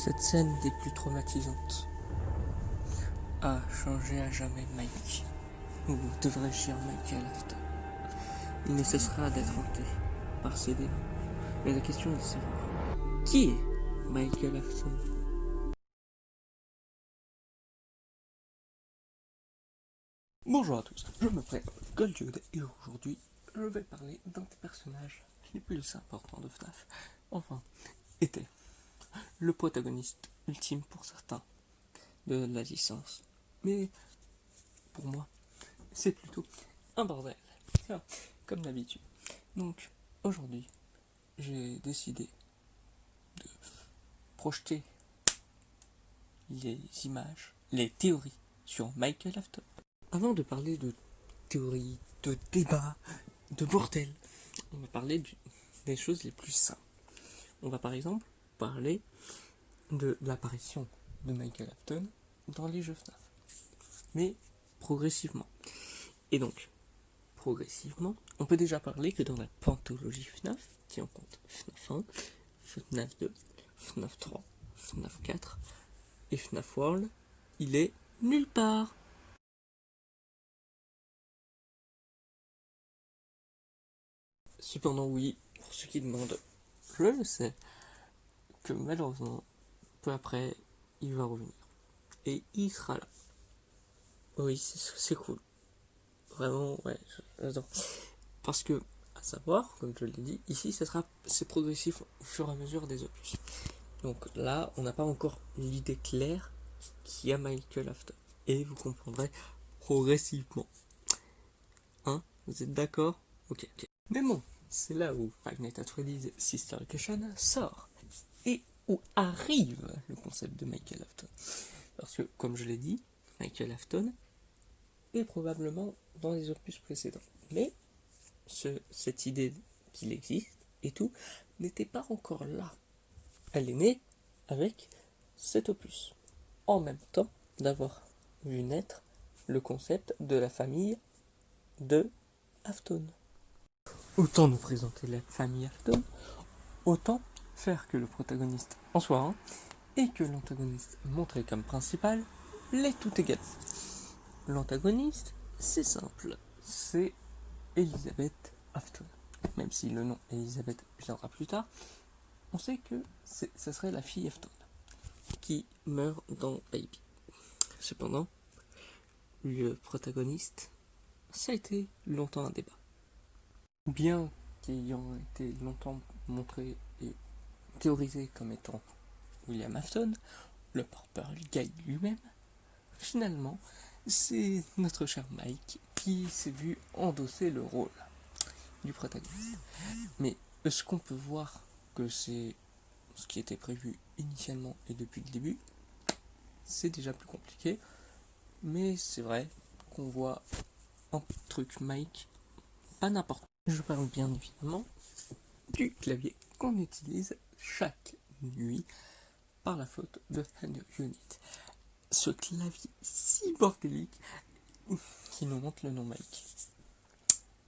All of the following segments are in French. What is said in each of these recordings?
Cette scène des plus traumatisantes a changé à jamais Mike, ou devrais-je dire Michael Afton. Il ne cessera d'être hanté par ses démons. Mais la question est de savoir, qui est Michael Afton? Bonjour à tous, je me présente Goldjude et aujourd'hui je vais parler d'un des personnages les plus importants de FNAF. Enfin, était le protagoniste ultime pour certains de la licence. Mais pour moi, c'est plutôt un bordel. Tiens, comme d'habitude. Donc aujourd'hui, j'ai décidé de projeter les images, les théories sur Michael Afton. Avant de parler de théories, de débats, de bordel, on va parler des choses les plus simples. On va par exemple parler de l'apparition de Michael Afton dans les jeux FNAF. Mais progressivement. Et donc, progressivement, on peut déjà parler que dans la pantologie FNAF, qui en compte FNAF 1, FNAF 2, FNAF 3, FNAF 4 et FNAF World, il est nulle part. Cependant oui, pour ceux qui demandent, je le sais, que malheureusement, peu après, il va revenir. Et il sera là. Oui, c'est cool. Vraiment, ouais, j'adore. Parce que, à savoir, comme je l'ai dit, ici, c'est progressif au fur et à mesure des opus. Donc là, on n'a pas encore l'idée claire qui a Michael Afton. Et vous comprendrez progressivement. Hein? Vous êtes d'accord? Ok. Mais bon, c'est là où Five Nights at Freddy's Sister Location sort. Et où arrive le concept de Michael Afton. Parce que, comme je l'ai dit, Michael Afton est probablement dans les opus précédents. Mais cette idée qu'il existe et tout n'était pas encore là. Elle est née avec cet opus. En même temps d'avoir vu naître le concept de la famille de Afton. Autant nous présenter la famille Afton, autant faire que le protagoniste en soit un, et que l'antagoniste montré comme principal l'est tout également. L'antagoniste, c'est simple, c'est Elizabeth Afton. Même si le nom Elizabeth viendra plus tard, on sait que ça serait la fille Afton qui meurt dans Baby. Cependant, le protagoniste, ça a été longtemps un débat. Bien qu'ayant été longtemps montré et théorisé comme étant William Afton, le Purple Guy lui-même, finalement, c'est notre cher Mike qui s'est vu endosser le rôle du protagoniste. Mais est-ce qu'on peut voir que c'est ce qui était prévu initialement et depuis le début? C'est déjà plus compliqué, mais c'est vrai qu'on voit un truc Mike, pas n'importe quoi. Je parle bien évidemment du clavier qu'on utilise chaque nuit par la faute de Hand Unit. Ce clavier si bordélique qui nous montre le nom Mike.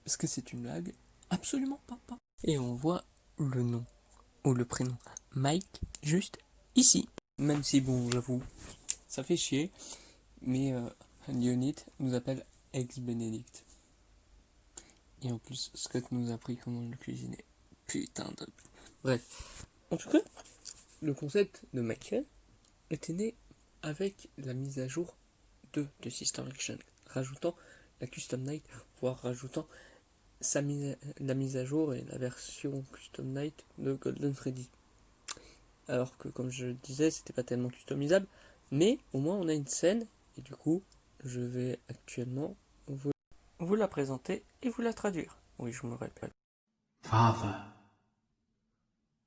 Est-ce que c'est une blague? Absolument pas. Et on voit le nom ou le prénom Mike juste ici. Même si bon, j'avoue, ça fait chier, mais Hand Unit nous appelle Ex Benedict. Et en plus, Scott nous a appris comment le cuisiner. Putain de... Bref. En tout cas, le concept de Michael était né avec la mise à jour de Sister Action, rajoutant la Custom Night, voire rajoutant la mise à jour et la version Custom Night de Golden Freddy. Alors que, comme je le disais, c'était pas tellement customisable, mais au moins on a une scène, et du coup, je vais actuellement vous la présenter et vous la traduire. Oui, je me répète. Father,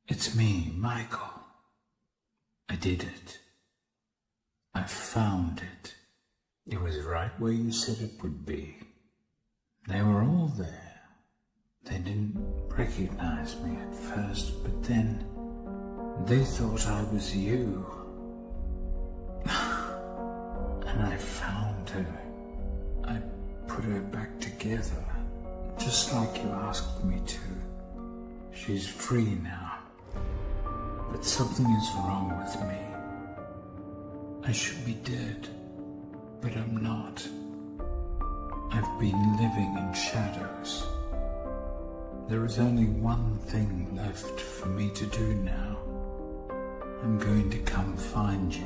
it's me, Michael. I did it. I found it. It was right where you said it would be. They were all there. They didn't recognize me at first, but then they thought I was you. And I found her. I put her back together, just like you asked me to. She's free now. But something is wrong with me. I should be dead, but I'm not. I've been living in shadows. There is only one thing left for me to do now. I'm going to come find you.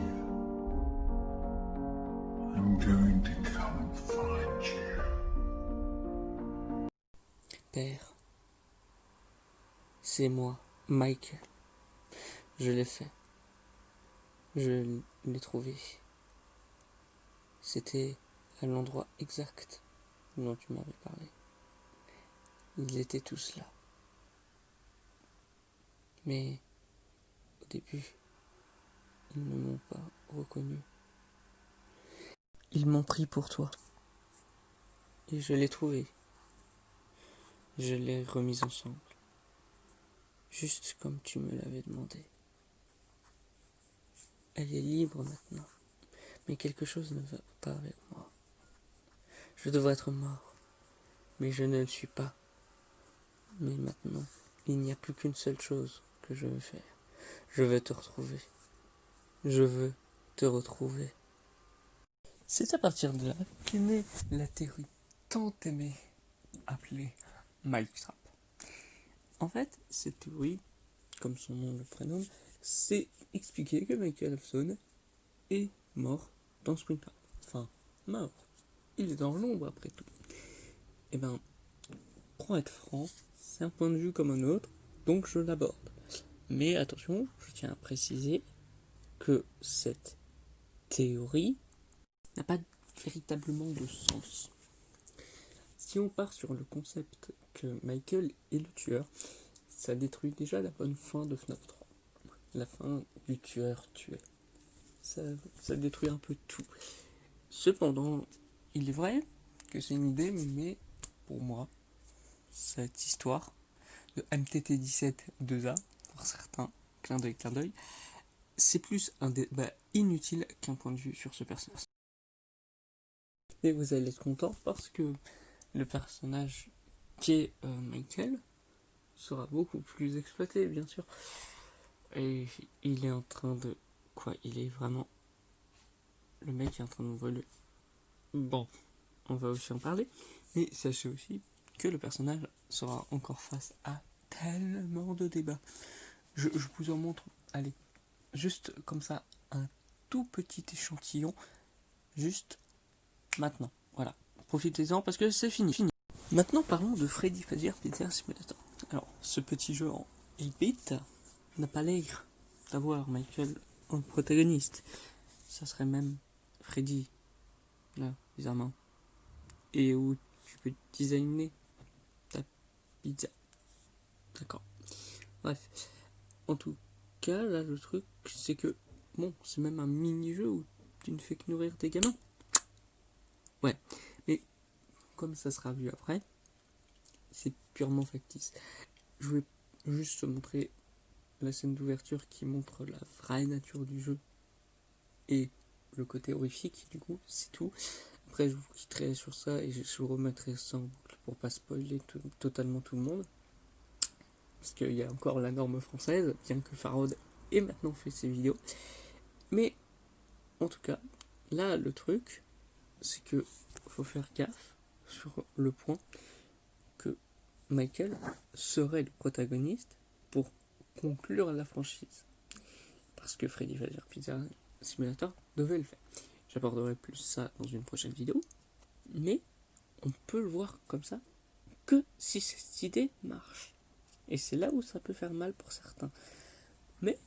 I'm going to come find you. Père, c'est moi, Michael. Je l'ai fait. Je l'ai trouvé. C'était à l'endroit exact dont tu m'avais parlé. Ils étaient tous là. Mais au début, ils ne m'ont pas reconnu. Ils m'ont pris pour toi. Et je l'ai trouvé. Je l'ai remise ensemble. Juste comme tu me l'avais demandé. Elle est libre maintenant. Mais quelque chose ne va pas avec moi. Je devrais être mort. Mais je ne le suis pas. Mais maintenant, il n'y a plus qu'une seule chose que je veux faire. Je veux te retrouver. Je veux te retrouver. C'est à partir de là qu'est née la théorie tant aimée appelée Mike Trap. En fait, cette théorie, comme son nom le prénomme, c'est expliquer que Michael Hudson est mort dans Springtrap. Enfin, mort. Il est dans l'ombre après tout. Et ben, pour être franc, c'est un point de vue comme un autre, donc je l'aborde. Mais attention, je tiens à préciser que cette théorie n'a pas véritablement de sens. Si on part sur le concept que Michael est le tueur, ça détruit déjà la bonne fin de FNAF 3. La fin du tueur tué. Ça détruit un peu tout. Cependant, il est vrai que c'est une idée, mais pour moi, cette histoire de MTT17-2A, pour certains, clin d'œil, c'est plus un débat inutile qu'un point de vue sur ce personnage. Et vous allez être content parce que le personnage qui est Michael sera beaucoup plus exploité, bien sûr. Et il est en train de... Quoi, il est vraiment... Le mec est en train de voler. Bon, on va aussi en parler. Mais sachez aussi que le personnage sera encore face à tellement de débats. Je vous en montre, allez, juste comme ça, un tout petit échantillon, juste maintenant. Voilà, profitez-en parce que c'est fini. Maintenant, parlons de Freddy Fazbear's Pizza Simulator. Alors, ce petit jeu en 8-bit n'a pas l'air d'avoir Michael en protagoniste. Ça serait même Freddy, là, bizarrement. Et où tu peux designer ta pizza. D'accord. Bref. En tout cas, là, le truc, c'est que, bon, c'est même un mini-jeu où tu ne fais que nourrir tes gamins. Ouais. Mais, comme ça sera vu après, c'est purement factice. Je vais juste te montrer la scène d'ouverture qui montre la vraie nature du jeu et le côté horrifique, du coup, c'est tout. Après, je vous quitterai sur ça et je vous remettrai ça en boucle pour pas spoiler totalement tout le monde. Parce qu'il y a encore la norme française, bien que Farod ait maintenant fait ses vidéos. Mais, en tout cas, là, le truc, c'est que faut faire gaffe sur le point que Michael serait le protagoniste pour conclure la franchise. Parce que Freddy Fazbear's Pizza Simulator devait le faire. J'aborderai plus ça dans une prochaine vidéo, mais on peut le voir comme ça que si cette idée marche. Et c'est là où ça peut faire mal pour certains. Mais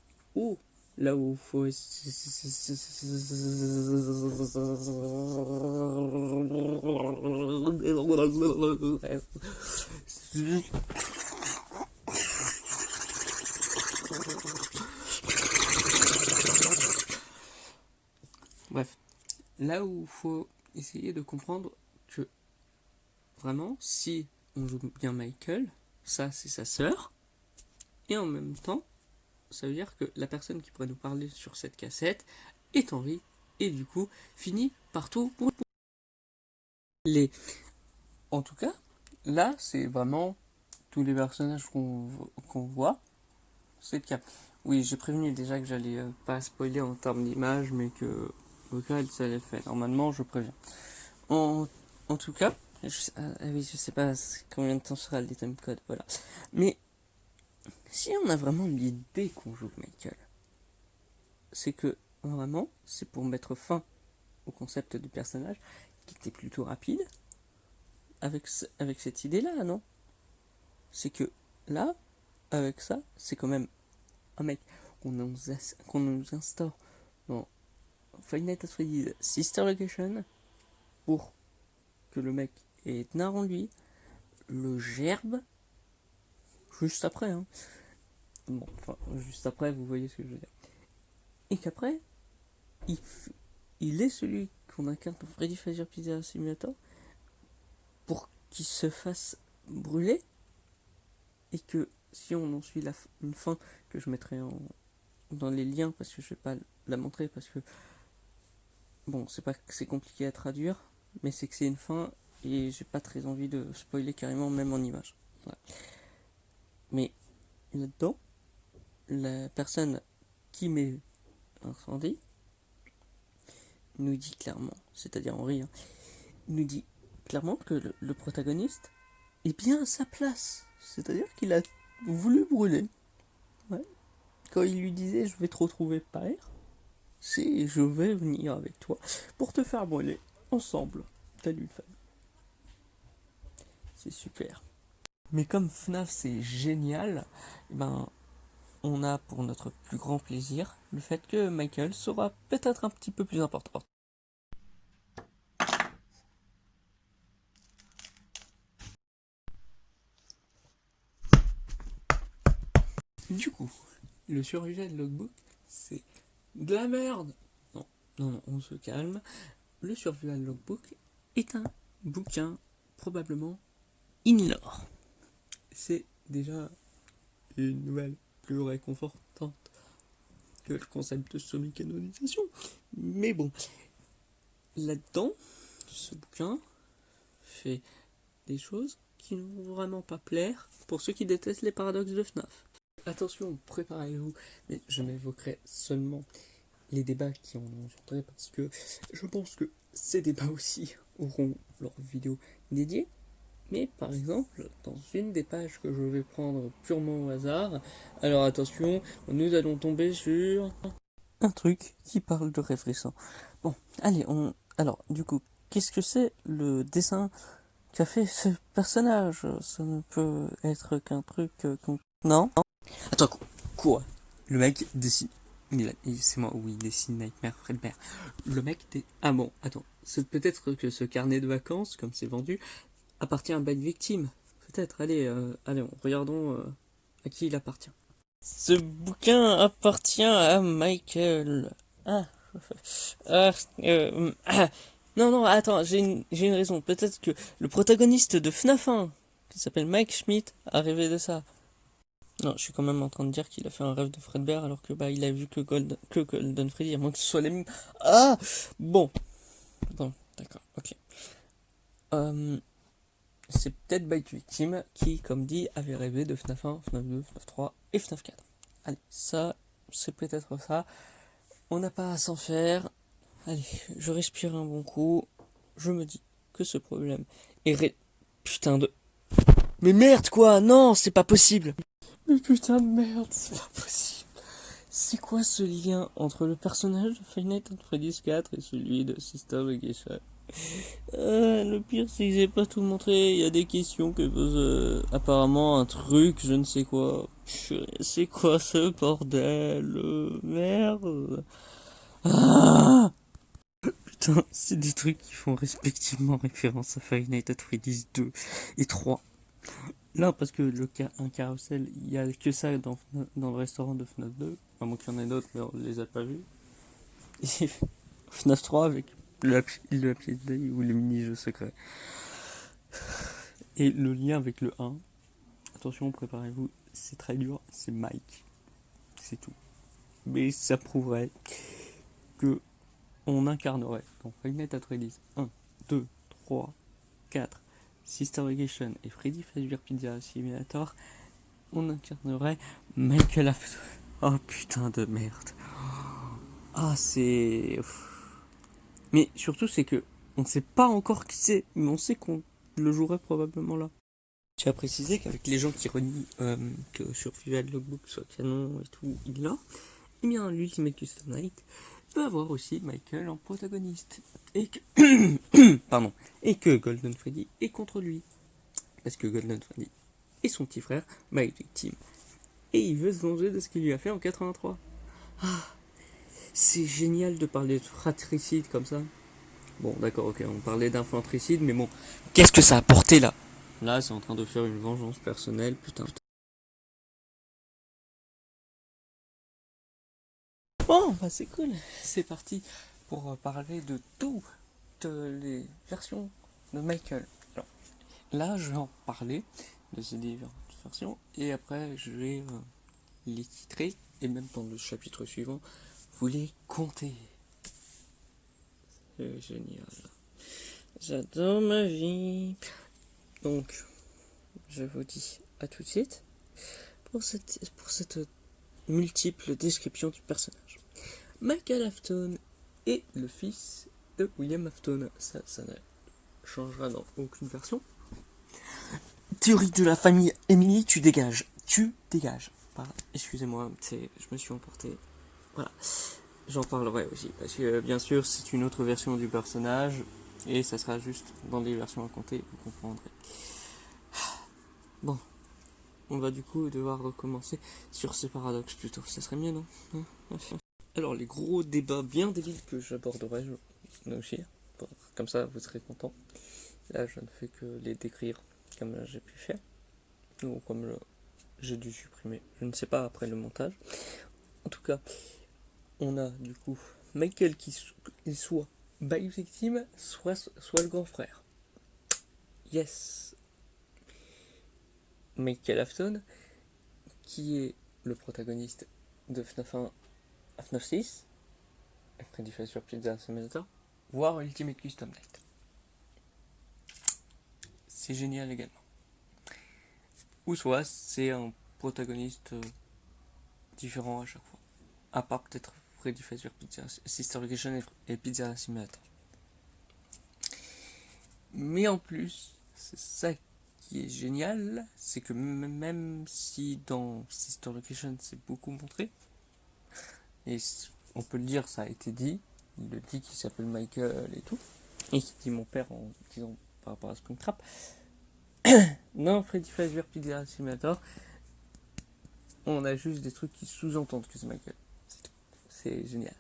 là où il faut... Bref, là où il faut essayer de comprendre que vraiment, si on joue bien Michael, ça c'est sa sœur, et en même temps, ça veut dire que la personne qui pourrait nous parler sur cette cassette est en vie, et du coup, finit partout pour les... En tout cas, là, c'est vraiment tous les personnages qu'on voit, c'est le cas. Oui, j'ai prévenu déjà que j'allais pas spoiler en termes d'image, mais que au cas où ça allait le faire. Normalement, je préviens. En, en tout cas, oui, je sais pas combien de temps sera le time code, voilà. Mais si on a vraiment l'idée qu'on joue Michael, c'est que vraiment, c'est pour mettre fin au concept du personnage qui était plutôt rapide avec cette idée-là, non? C'est que là, avec ça, c'est quand même un mec qu'on nous instaure dans Five Nights at Freddy's Sister Location pour que le mec ait Edna en lui, le gerbe juste après, hein. Bon, enfin, juste après, vous voyez ce que je veux dire. Et qu'après, il, il est celui qu'on incarne dans Freddy Fazbear Pizza Simulator pour qu'il se fasse brûler et que si on en suit une fin que je mettrai dans les liens parce que je vais pas la montrer parce que bon, c'est pas que c'est compliqué à traduire, mais c'est que c'est une fin et j'ai pas très envie de spoiler carrément même en image. Voilà. Mais là-dedans, la personne qui met incendie nous dit clairement, c'est-à-dire Henri, hein, nous dit clairement que le protagoniste est bien à sa place. C'est-à-dire qu'il a voulu brûler. Ouais. Quand il lui disait je vais te retrouver père, c'est je vais venir avec toi pour te faire brûler ensemble. T'as lu le fan. C'est super. Mais comme FNAF c'est génial, ben on a pour notre plus grand plaisir le fait que Michael sera peut-être un petit peu plus important. Du coup, le survival logbook, c'est de la merde. Non, non, non, on se calme. Le survival logbook est un bouquin probablement in-lore. C'est déjà une nouvelle plus réconfortante que le concept de semi-canonisation. Mais bon, là-dedans, ce bouquin fait des choses qui ne vont vraiment pas plaire pour ceux qui détestent les paradoxes de FNAF. Attention, préparez-vous, mais je m'évoquerai seulement les débats qui en ont engendré parce que je pense que ces débats aussi auront leur vidéo dédiée. Mais par exemple, dans une des pages que je vais prendre purement au hasard, alors attention, nous allons tomber sur un truc qui parle de réfléchissant. Bon, allez, alors du coup, qu'est-ce que c'est le dessin qu'a fait ce personnage? Ça ne peut être qu'un truc non? Attends, quoi? Le mec dessine. C'est moi, oui, il dessine Nightmare Fredbear. Le mec ah bon, attends. C'est peut-être que ce carnet de vacances, comme c'est vendu, appartient à Bad Victim. Peut-être, allez, regardons à qui il appartient. Ce bouquin appartient à Michael. Ah. Non, non, attends, j'ai une raison. Peut-être que le protagoniste de FNAF 1, qui s'appelle Mike Schmidt, a rêvé de ça. Non, je suis quand même en train de dire qu'il a fait un rêve de Fredbear alors que il a vu que Golden Freddy, à moins que ce soit les mêmes. Ah bon. Bon, d'accord, ok. C'est peut-être Bite Victim qui, comme dit, avait rêvé de FNAF 1, FNAF 2, FNAF 3 et FNAF 4. Allez, ça, c'est peut-être ça. On n'a pas à s'en faire. Allez, je respire un bon coup. Je me dis que ce problème est putain de... Mais merde quoi, non, c'est pas possible. Mais putain de merde, c'est pas possible. C'est quoi ce lien entre le personnage de Five Nights at Freddy's 4 et celui de Sister Location? Le pire c'est que j'ai pas tout montré, il y a des questions que pose apparemment un truc, je ne sais quoi. C'est quoi ce bordel? Merde. Ah putain, c'est des trucs qui font respectivement référence à Five Nights at Freddy's 2 et 3. Là, parce que un carrousel, il y a que ça dans le restaurant de FNAF 2, à moins qu'il y en ait d'autres, mais on les a pas vus. Et FNAF 3 avec le pied d'œil ou les mini-jeux secrets. Et le lien avec le 1, attention, préparez-vous, c'est très dur, c'est Mike. C'est tout. Mais ça prouverait que on incarnerait dans Five Nights at Freddy's 1, 2, 3, 4, Sister Location et Freddy Fazbear Pizza Simulator on incarnerait Michael Afton. Oh putain de merde. Ah c'est... Mais surtout c'est que on sait pas encore qui c'est, mais on sait qu'on le jouerait probablement là. Tu as précisé qu'avec les gens qui renient que Survival Logbook soit canon et tout, il l'a. Et bien l'Ultimate Custom Night peut avoir aussi Michael en protagoniste. Et que... Pardon. Et que Golden Freddy est contre lui. Parce que Golden Freddy est son petit frère, Mike Victim. Et il veut se venger de ce qu'il lui a fait en 83. Ah, c'est génial de parler de fratricide comme ça. Bon, d'accord, ok, on parlait d'infantricide, mais bon, qu'est-ce que ça a apporté là? Là, c'est en train de faire une vengeance personnelle, putain. Bon, bah c'est cool, c'est parti pour parler de toutes les versions de Michael. Alors, là, je vais en parler de ces différentes versions, et après, je vais les titrer, et même dans le chapitre suivant, vous les comptez. C'est génial. J'adore ma vie. Donc, je vous dis à tout de suite pour cette multiple description du personnage. Michael Afton est le fils de William Afton. Ça ne changera dans aucune version. Théorie de la famille Emily, tu dégages. Tu dégages. Excusez-moi, je me suis emporté. Voilà. J'en parlerai aussi, parce que bien sûr, c'est une autre version du personnage, et ça sera juste dans les versions à compter, vous comprendrez. Bon, on va du coup devoir recommencer sur ces paradoxes plutôt, ça serait mieux, non? Alors, les gros débats bien débiles que j'aborderai aussi, comme ça vous serez contents. Là, je ne fais que les décrire comme j'ai pu faire, ou comme j'ai dû supprimer, je ne sais pas après le montage. En tout cas, on a du coup Michael qui soit by victime, soit le grand frère. Yes. Michael Afton, qui est le protagoniste de FNAF 1 à FNAF 6, Freddy Fazbear Pizza Simulator, voire Ultimate Custom Night. C'est génial également. Ou soit c'est un protagoniste différent à chaque fois. À part peut-être Freddy Fazbear Pizza Sister Location et Pizza Simulator. Mais en plus, c'est ça qui est génial, c'est que même si dans Sister Location c'est beaucoup montré, et on peut le dire, ça a été dit, il le dit qu'il s'appelle Michael et tout, et qui dit mon père en disant par rapport à Springtrap. Non, Freddy Fazbear Pizza Simulator, on a juste des trucs qui sous-entendent que c'est Michael. C'est tout. C'est génial.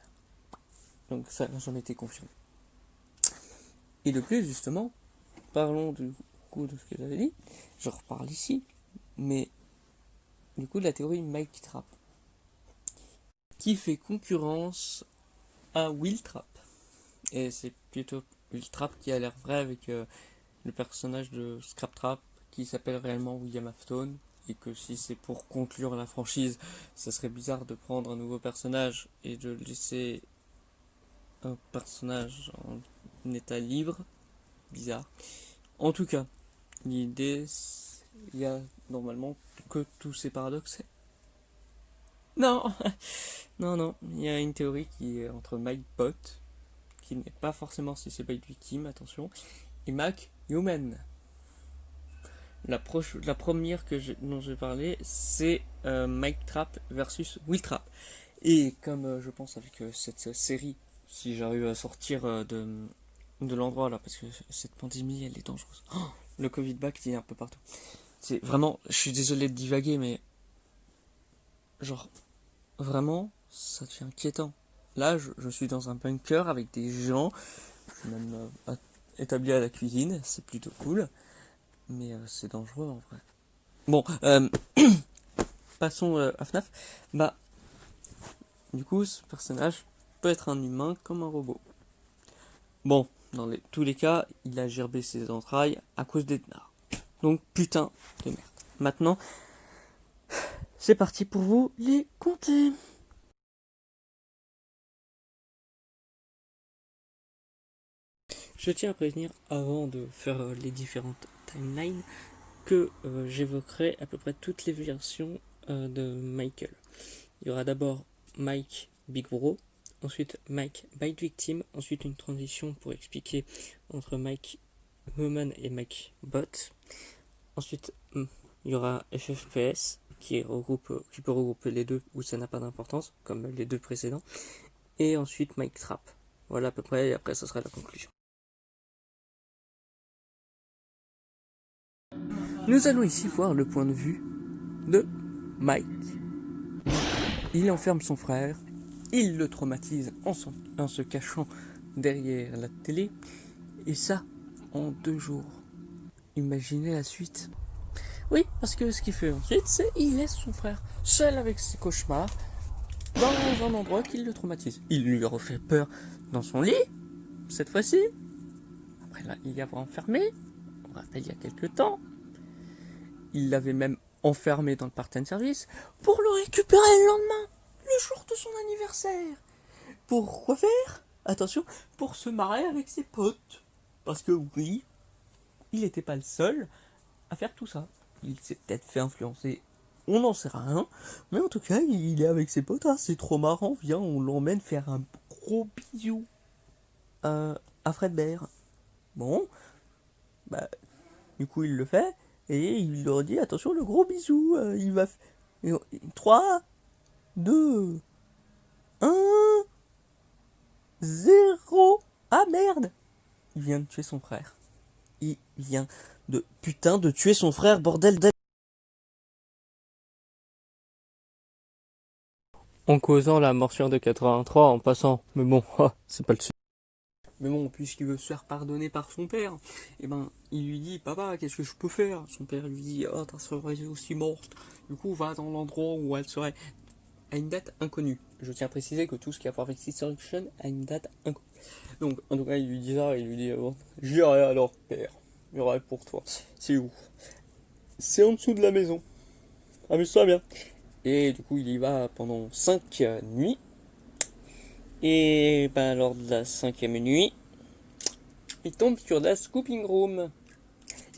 Donc ça n'a jamais été confirmé. Et de plus, justement, parlons du coup de ce que j'avais dit, je reparle ici, mais du coup de la théorie Mike Trap, qui fait concurrence à Will Trap. Et c'est plutôt Will Trap qui a l'air vrai avec le personnage de Scrap Trap qui s'appelle réellement William Afton, et que si c'est pour conclure la franchise, ça serait bizarre de prendre un nouveau personnage et de laisser un personnage en état libre. Bizarre. En tout cas, l'idée, il y a normalement que tous ces paradoxes. Non, non, il y a une théorie qui est entre Mike Bot, qui n'est pas forcément si c'est Mike Victim, attention, et Mac Human. La première dont je vais parler, c'est Mike Trap versus Will Trap. Et comme je pense avec cette série, si j'arrive à sortir de l'endroit là, parce que cette pandémie, elle est dangereuse. Oh, le Covid back, il est un peu partout. C'est vraiment, je suis désolé de divaguer, mais genre, vraiment, ça devient inquiétant. Là, je suis dans un bunker avec des gens, je suis même établi à la cuisine, c'est plutôt cool, mais c'est dangereux en vrai. Bon, passons à FNAF. Bah, du coup, ce personnage peut être un humain comme un robot. Bon, dans tous les cas, il a gerbé ses entrailles à cause d'Ednar. Donc, putain de merde. Maintenant, c'est parti pour vous les compter. Je tiens à prévenir, avant de faire les différentes timelines, que j'évoquerai à peu près toutes les versions de Michael. Il y aura d'abord Mike Big Bro, ensuite Mike Bite Victim, ensuite une transition pour expliquer entre Mike Human et Mike Bot. Ensuite, il y aura FFPS qui peut regrouper les deux où ça n'a pas d'importance, comme les deux précédents. Et ensuite Mike Trap. Voilà à peu près, et après ça sera la conclusion. Nous allons ici voir le point de vue de Mike. Il enferme son frère, il le traumatise en se cachant derrière la télé, et ça en 2 jours. Imaginez la suite. Oui, parce que ce qu'il fait ensuite, c'est qu'il laisse son frère seul avec ses cauchemars dans un endroit qui le traumatise. Il lui refait peur dans son lit, cette fois-ci. Après là, il y avait enfermé, on rappelle il y a quelques temps. Il l'avait même enfermé dans le part-time service pour le récupérer le lendemain, le jour de son anniversaire. Pour quoi faire? Attention, pour se marrer avec ses potes. Parce que oui, il n'était pas le seul à faire tout ça. Il s'est peut-être fait influencer, on n'en sait rien. Mais en tout cas, il est avec ses potes. Ah, c'est trop marrant, viens, on l'emmène faire un gros bisou à Fred Bear. Bon, bah, du coup, il le fait. Et il leur dit, attention, le gros bisou, il va... 3, 2, 1, 0. Ah merde! Il vient de tuer son frère. Il vient de tuer son frère, bordel de... En causant la morsure de 83 en passant. Mais bon, c'est pas le sujet. Mais bon, puisqu'il veut se faire pardonner par son père, et ben, il lui dit, papa, qu'est-ce que je peux faire? Son père lui dit, oh, ta soeur est aussi morte. Du coup, va dans l'endroit où elle serait à une date inconnue. Je tiens à préciser que tout ce qui a à voir avec Destruction a une date inconnue. Donc, en tout cas, il lui dit ça, il lui dit, bon, j'irai alors, père. J'irai pour toi. C'est où? C'est en dessous de la maison. Amuse-toi bien. Et du coup, il y va pendant 5 nuits. Et ben, lors de la 5e nuit, il tombe sur la Scooping Room.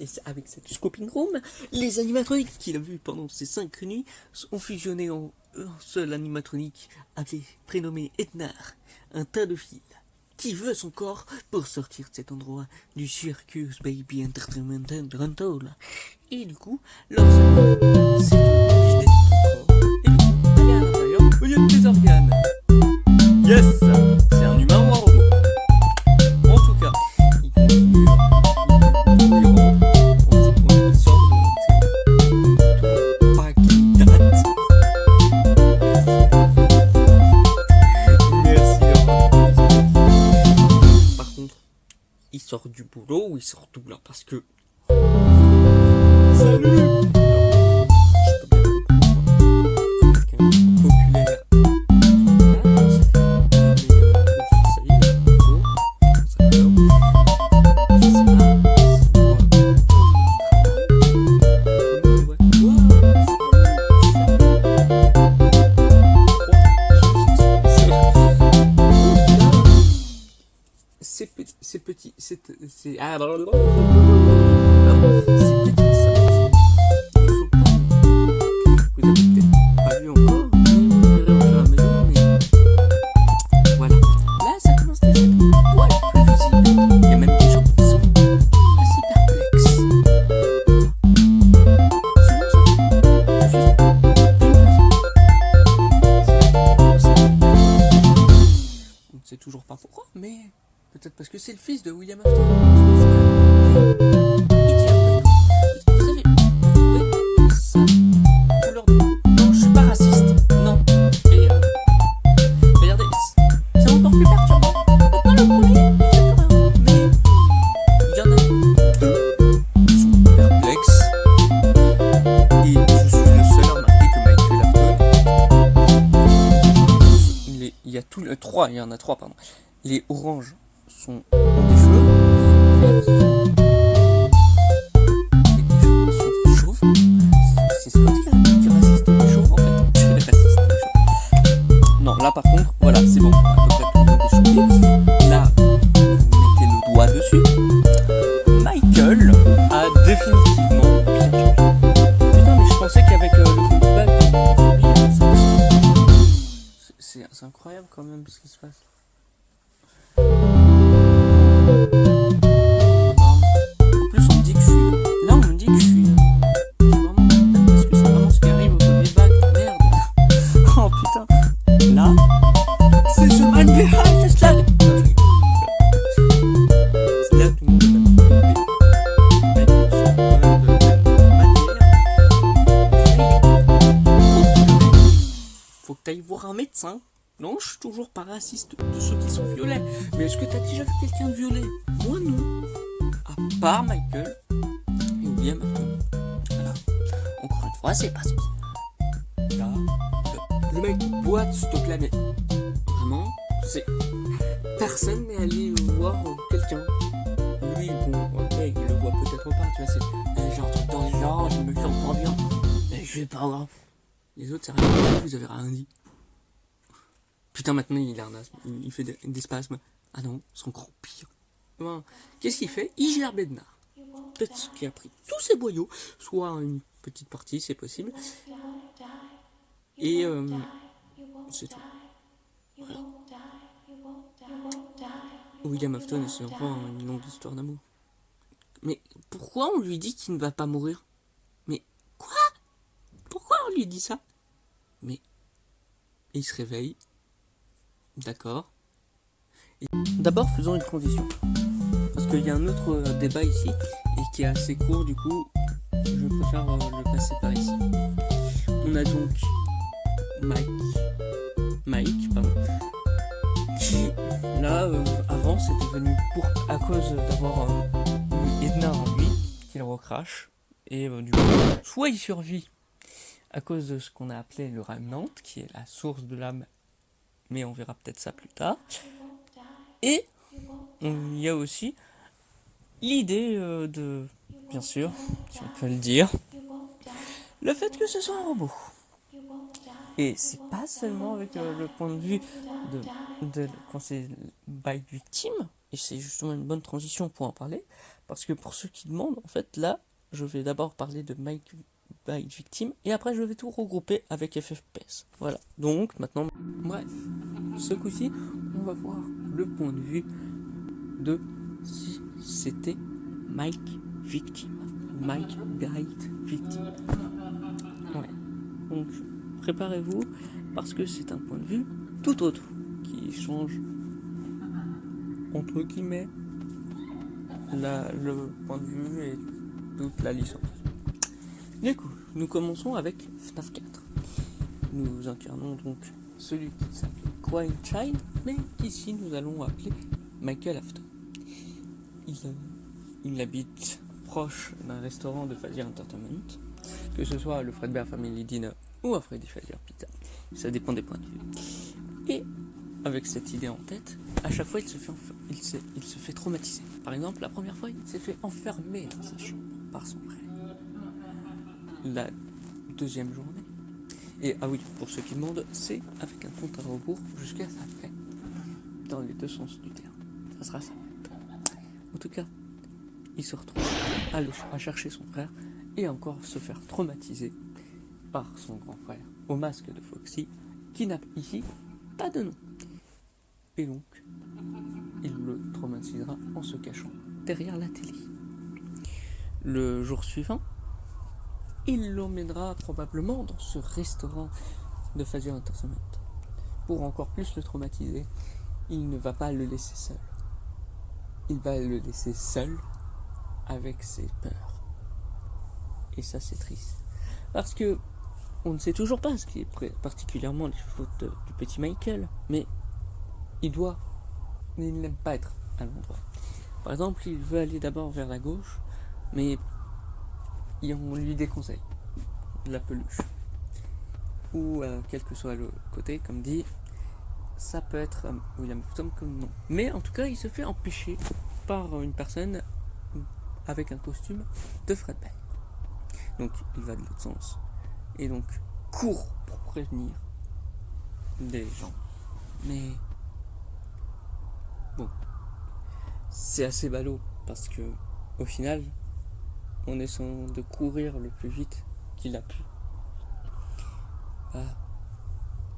Et avec cette Scooping Room, les animatroniques qu'il a vus pendant ces 5 nuits sont fusionnés en un seul animatronique prénommé Ednar, un tas de fils qui veut son corps pour sortir de cet endroit du Circus Baby Entertainment Rental. Et du coup, lorsque c'est vidé de ton corps, et du coup, aller à l'intérieur, il y a des organes. Yes, c'est un humain ou un robot. En tout cas, il continue, il rentre, il sort de pas qu'il date. Merci. Par contre, il sort du boulot ou il sort d'où là? Parce que... Salut! Ces petites vous avez peut-être pas vu encore, mais vous verrez au fur et à mesure, mais voilà. Là, ça commence déjà à être un poil plus visible. Il y a même des gens qui sont assez perplexes. Sinon, ça fait juste on ne sait toujours pas pourquoi, mais peut-être parce que c'est le fils de William Afton. Il dit un peu, vous savez, trouvé ça couleur de peau. Non, je suis pas raciste. Non. Et regardez, c'est encore plus perturbant. Maintenant le premier, il fait plus rien. Mais il y en a 2 qui sont perplexes. Et je suis le seul à remarquer que Michael Afton, il y a tout le 3, il y en a 3 pardon. Les oranges ont des cheveux, les verts sont chauves. C'est Scott qui raciste les chauves en fait. Tu es raciste les chauves. Non, là par contre, voilà, c'est bon. À peu près tout le monde est chauve. Là, vous mettez le doigt dessus. Michael a définitivement bien c'est incroyable quand même ce qui se passe. En plus, on me dit que je suis. Là, on me dit que je suis. Je suis vraiment content parce que c'est vraiment ce qui arrive au premier bac. Merde. Oh putain. Là, c'est The Man Behind the Slide. C'est là tout le monde faut que tu ailles voir un médecin. Non, je suis toujours pas raciste de ceux qui sont violets. Mais est-ce que tu as déjà vu quelqu'un de violet? Moi, non. À part Michael et William Afton. Voilà. Encore une fois, c'est pas ça. Là, le mec boite, s'il te plaît, mais vraiment, c'est. Personne n'est allé voir quelqu'un. Lui, bon, ok, il le voit peut-être pas, tu vois, c'est. J'ai un truc dans le genre, je me sens pas bien. Mais je vais pas voir. Les autres, c'est rien, vous avez rien dit. Putain, maintenant il a un asthme, il fait des spasmes. Ah non, c'est encore pire. Ben, qu'est-ce qu'il fait? Il gère Bednar. Peut-être qu'il a pris tous ses boyaux, soit une petite partie, c'est possible. Et c'est tout. Voilà. William Afton et ses enfants ont une longue histoire d'amour. Mais pourquoi on lui dit qu'il ne va pas mourir? Mais quoi? Pourquoi on lui dit ça? Mais il se réveille. D'accord. D'abord, faisons une transition. Parce qu'il y a un autre débat ici, et qui est assez court, du coup, je préfère le passer par ici. On a donc Mike, qui, là, avant, c'était venu à cause d'avoir Edna en lui, qu'il recrache, et du coup, soit il survit à cause de ce qu'on a appelé le Remnant, qui est la source de l'âme, mais on verra peut-être ça plus tard. Et il y a aussi l'idée de, bien sûr, si on peut le dire, le fait que ce soit un robot. Et c'est pas seulement avec le point de vue de quand c'est Mike Victim, et c'est justement une bonne transition pour en parler, parce que pour ceux qui demandent, en fait, là, je vais d'abord parler de Mike Victim, et après je vais tout regrouper avec FFPS. Voilà, donc maintenant, bref, ce coup-ci, on va voir le point de vue de si c'était Mike Victim. Mike Victim. Ouais, donc préparez-vous, parce que c'est un point de vue tout autre, qui change, entre guillemets, le point de vue et toute la licence. Du coup, nous commençons avec FNAF 4. Nous incarnons donc celui qui s'appelle Quiet Child, mais qu'ici nous allons appeler Michael Afton. Il habite proche d'un restaurant de Fazir Entertainment, que ce soit le Fredbear Family Dinner ou un Freddy Fazir Pizza. Ça dépend des points de vue. Et avec cette idée en tête, à chaque fois il se fait traumatiser. Par exemple, la première fois, il s'est fait enfermer dans sa chambre par son frère. La deuxième journée, et ah oui, pour ceux qui demandent, c'est avec un compte à rebours jusqu'à sa fin, dans les deux sens du terme. Ça sera ça. En tout cas, il se retrouve à chercher son frère et encore se faire traumatiser par son grand frère au masque de Foxy, qui n'a ici pas de nom. Et donc, il le traumatisera en se cachant derrière la télé. Le jour suivant, il l'emmènera probablement dans ce restaurant de Fazir Entertainment. Pour encore plus le traumatiser, il ne va pas le laisser seul. Il va le laisser seul avec ses peurs. Et ça, c'est triste. Parce que on ne sait toujours pas ce qui est particulièrement les fautes du petit Michael, mais il n'aime pas être à l'endroit. Par exemple, il veut aller d'abord vers la gauche, mais on lui déconseille la peluche. Ou quel que soit le côté, comme dit, ça peut être William Afton comme non. Mais en tout cas, il se fait empêcher par une personne avec un costume de Fredbear. Donc, il va de l'autre sens. Et donc, court pour prévenir des gens. Mais bon, c'est assez ballot parce que au final, en essayant de courir le plus vite qu'il a pu,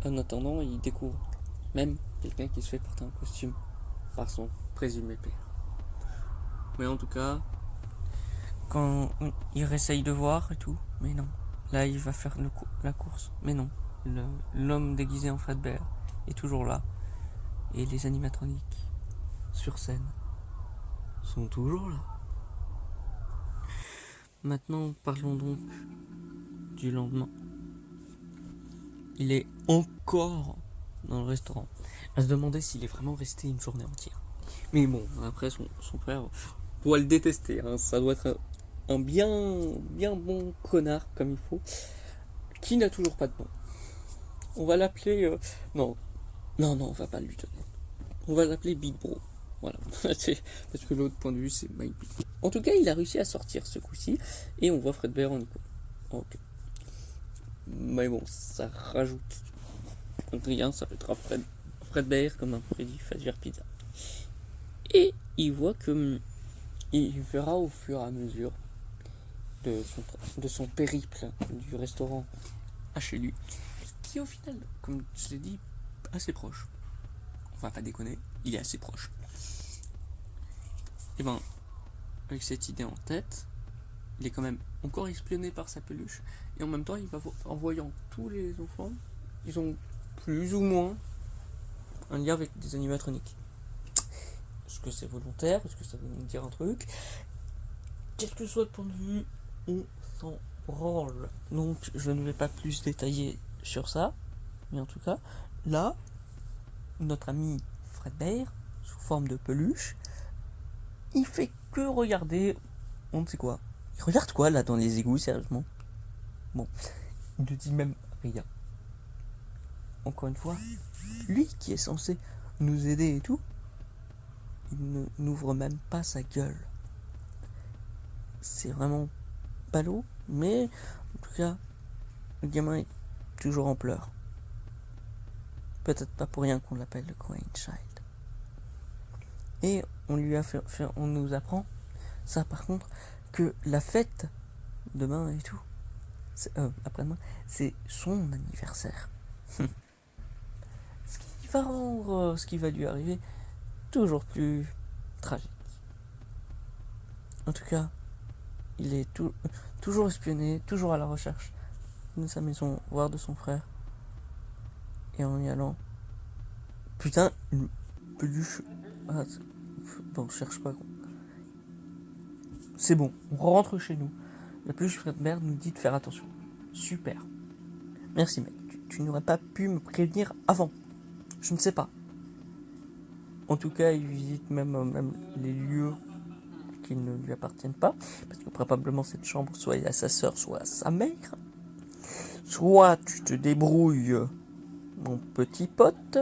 en attendant, il découvre Même quelqu'un qui se fait porter un costume par son présumé père. Mais en tout cas, quand il réessaye de voir et tout, mais non. Là, il va faire la course, mais non. L'homme déguisé en Fredbear est toujours là. Et les animatroniques sur scène sont toujours là. Maintenant, parlons donc du lendemain. Il est encore dans le restaurant, à se demander s'il est vraiment resté une journée entière. Mais bon, après son frère doit le détester, hein. Ça doit être un bien bon connard comme il faut, qui n'a toujours pas de nom. On va l'appeler... non, on va pas lui donner. On va l'appeler Big Bro. Voilà, parce que l'autre point de vue c'est Mike Big Bro. En tout cas, il a réussi à sortir ce coup-ci, et on voit Fredbear en icône. Ok. Mais bon, ça rajoute rien, ça mettra Fredbear comme un Freddy Fazbear Pizza. Et il voit que il verra au fur et à mesure de son périple du restaurant à chez lui, qui au final, comme je l'ai dit, assez proche. On va pas déconner, il est assez proche. Et ben, avec cette idée en tête, il est quand même encore espionné par sa peluche, et en même temps, il va en voyant tous les enfants, ils ont plus ou moins un lien avec des animatroniques. Est-ce que c'est volontaire? Est-ce que ça veut nous dire un truc? Quel que soit le point de vue, on s'en branle. Donc, je ne vais pas plus détailler sur ça, mais en tout cas, là, notre ami Fredbear, sous forme de peluche, il fait que regarder, on ne sait quoi. Il regarde quoi là dans les égouts, sérieusement? Bon, il ne dit même rien. Encore une fois, lui qui est censé nous aider et tout, il n'ouvre même pas sa gueule. C'est vraiment ballot, mais en tout cas, le gamin est toujours en pleurs. Peut-être pas pour rien qu'on l'appelle le Crying Child. Et on lui a on nous apprend, ça par contre, que la fête demain et tout, après-demain, c'est son anniversaire. Ce qui va rendre ce qui va lui arriver toujours plus tragique. En tout cas, il est toujours espionné, toujours à la recherche de sa maison, voire de son frère. Et en y allant, putain, une peluche. Ah, bon, je cherche pas. C'est bon, on rentre chez nous. La peluche Fredbear nous dit de faire attention. Super. Merci mec, tu n'aurais pas pu me prévenir avant. Je ne sais pas. En tout cas, il visite même les lieux qui ne lui appartiennent pas, parce que probablement cette chambre soit à sa sœur, soit à sa mère. Soit tu te débrouilles, mon petit pote.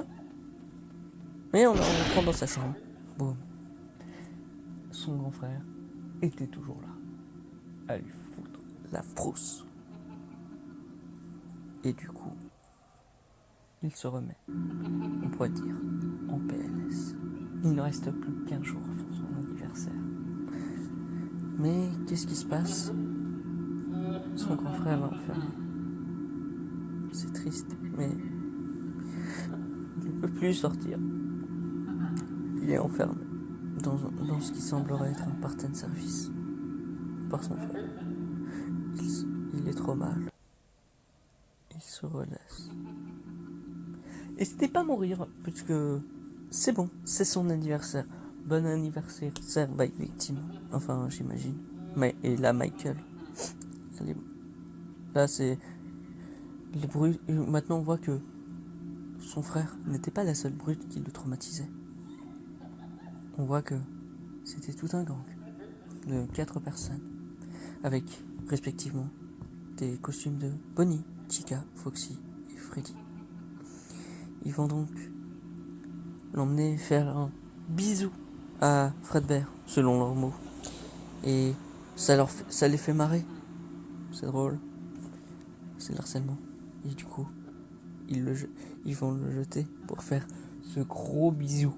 Mais on rentre dans sa chambre. Boum. Son grand frère était toujours là, à lui foutre la frousse. Et du coup, il se remet, on pourrait dire, en PLS. Il ne reste plus qu'un jour pour son anniversaire. Mais qu'est-ce qui se passe? Son grand frère l'a enfermé. C'est triste, mais il ne peut plus sortir. Il est enfermé dans ce qui semblerait être un parterre de service par son frère. Il est trop mal. Il se relaisse. Et c'était pas mourir, puisque c'est bon, c'est son anniversaire. Bon anniversaire, by victime. Enfin, j'imagine. Et là, Michael. Là, c'est les bruits. Maintenant, on voit que son frère n'était pas la seule brute qui le traumatisait. On voit que c'était tout un gang de 4 personnes, avec respectivement des costumes de Bonnie, Chica, Foxy et Freddy. Ils vont donc l'emmener faire un bisou à Fredbear, selon leurs mots. Et ça les fait marrer. C'est drôle. C'est le harcèlement. Et du coup, ils vont le jeter pour faire ce gros bisou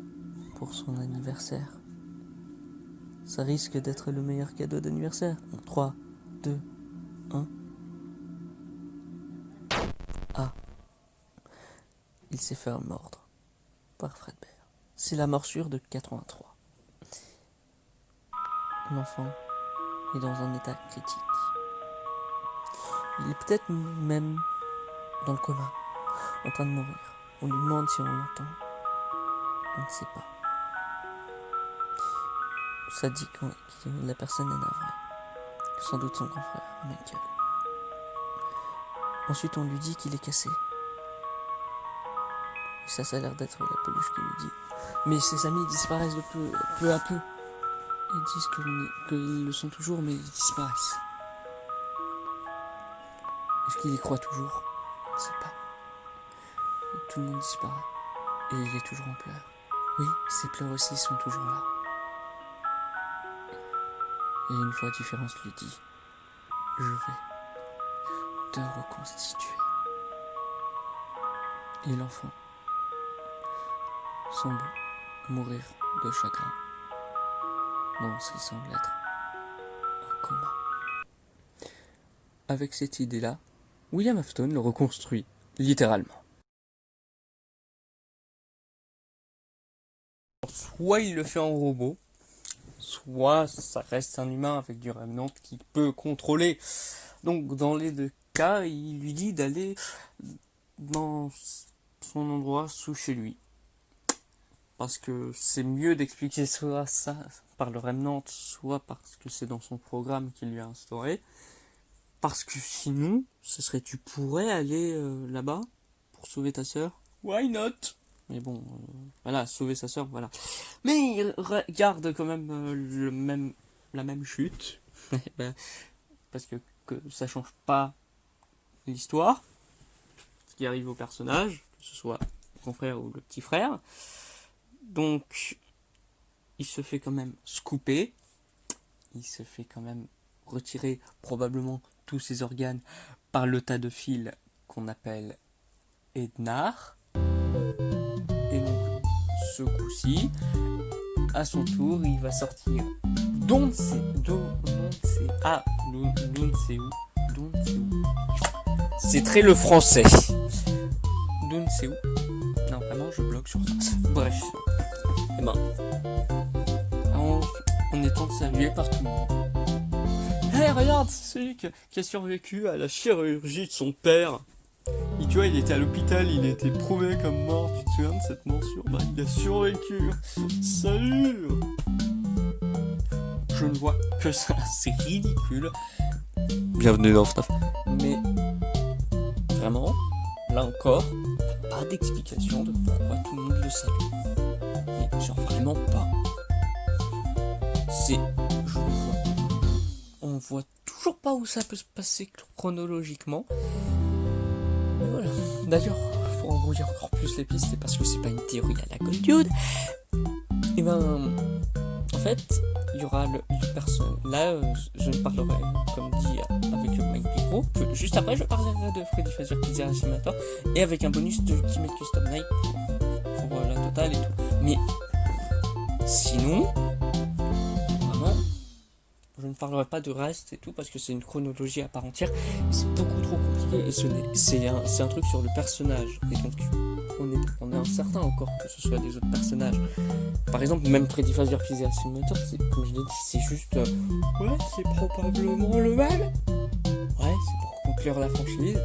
pour son anniversaire. Ça risque d'être le meilleur cadeau d'anniversaire. 3, 2, 1. Ah. Il s'est fait mordre. par Fred Bear. C'est la morsure de 83. L'enfant est dans un état critique. Il est peut-être même dans le coma, en train de mourir. On lui demande si on l'entend. On ne sait pas. Ça dit que la personne est navrée. Sans doute son grand frère, Michael. Ensuite, on lui dit qu'il est cassé. Et ça a l'air d'être la peluche qui lui dit. Mais ses amis disparaissent de peu à peu. Ils disent qu'ils le sont toujours, mais ils disparaissent. Est-ce qu'il y croit toujours? On ne sait pas. Et tout le monde disparaît. Et il est toujours en pleurs. Oui, ses pleurs aussi sont toujours là. Et une voix différente lui dit: je vais te reconstituer. Et l'enfant semble mourir de chagrin dans ce qui semble être un coma. Avec cette idée-là, William Afton le reconstruit littéralement. Soit il le fait en robot, soit ça reste un humain avec du Remnant qui peut contrôler. Donc dans les deux cas, il lui dit d'aller dans son endroit sous chez lui. Parce que c'est mieux d'expliquer soit ça par le Remnant, soit parce que c'est dans son programme qu'il lui a instauré. Parce que sinon, ce serait tu pourrais aller là-bas pour sauver ta sœur. Why not? Mais bon, voilà, sauver sa sœur, voilà. Mais il garde quand même la même chute. Parce que ça change pas l'histoire. Ce qui arrive au personnage, que ce soit son frère ou le petit frère. Donc, il se fait quand même scooper. Il se fait quand même retirer probablement tous ses organes par le tas de fils qu'on appelle Ednar. Et donc, ce coup-ci, à son tour, il va sortir c'est très le français. Don't sais où. Non, vraiment, je bloque sur ça. Bref. Et ben, en étant salué par tout le monde. Hey, regarde, c'est celui qui a survécu à la chirurgie de son père. Et tu vois, il était à l'hôpital, il était prouvé comme mort. Tu te souviens de cette morsure? Bah, il a survécu. Salut! Je ne vois que ça, c'est ridicule. Bienvenue dans Stuff. Mais vraiment, là encore, pas d'explication de pourquoi tout le monde le salue. Mais genre vraiment pas. On voit toujours pas où ça peut se passer chronologiquement. Mais voilà. D'ailleurs, pour embrouiller encore plus les pistes, c'est parce que c'est pas une théorie à la Goldwood. Et ben, en fait, il y aura le personnage. Là, je ne parlerai, comme dit, avec Mike Pico. Juste après, je parlerai de Freddy Fazbear Pizzeria Simulator et avec un bonus de Ultimate Custom Night pour la totale et tout. Mais sinon, vraiment, je ne parlerai pas de reste et tout parce que c'est une chronologie à part entière. C'est beaucoup trop compliqué et c'est un truc sur le personnage. Et donc, on est incertain encore que ce soit des autres personnages. Par exemple, même Freddy Fazbear Pizzeria Simulator, comme je l'ai dit, c'est juste ouais, c'est probablement le même. Ouais, c'est pour conclure la franchise.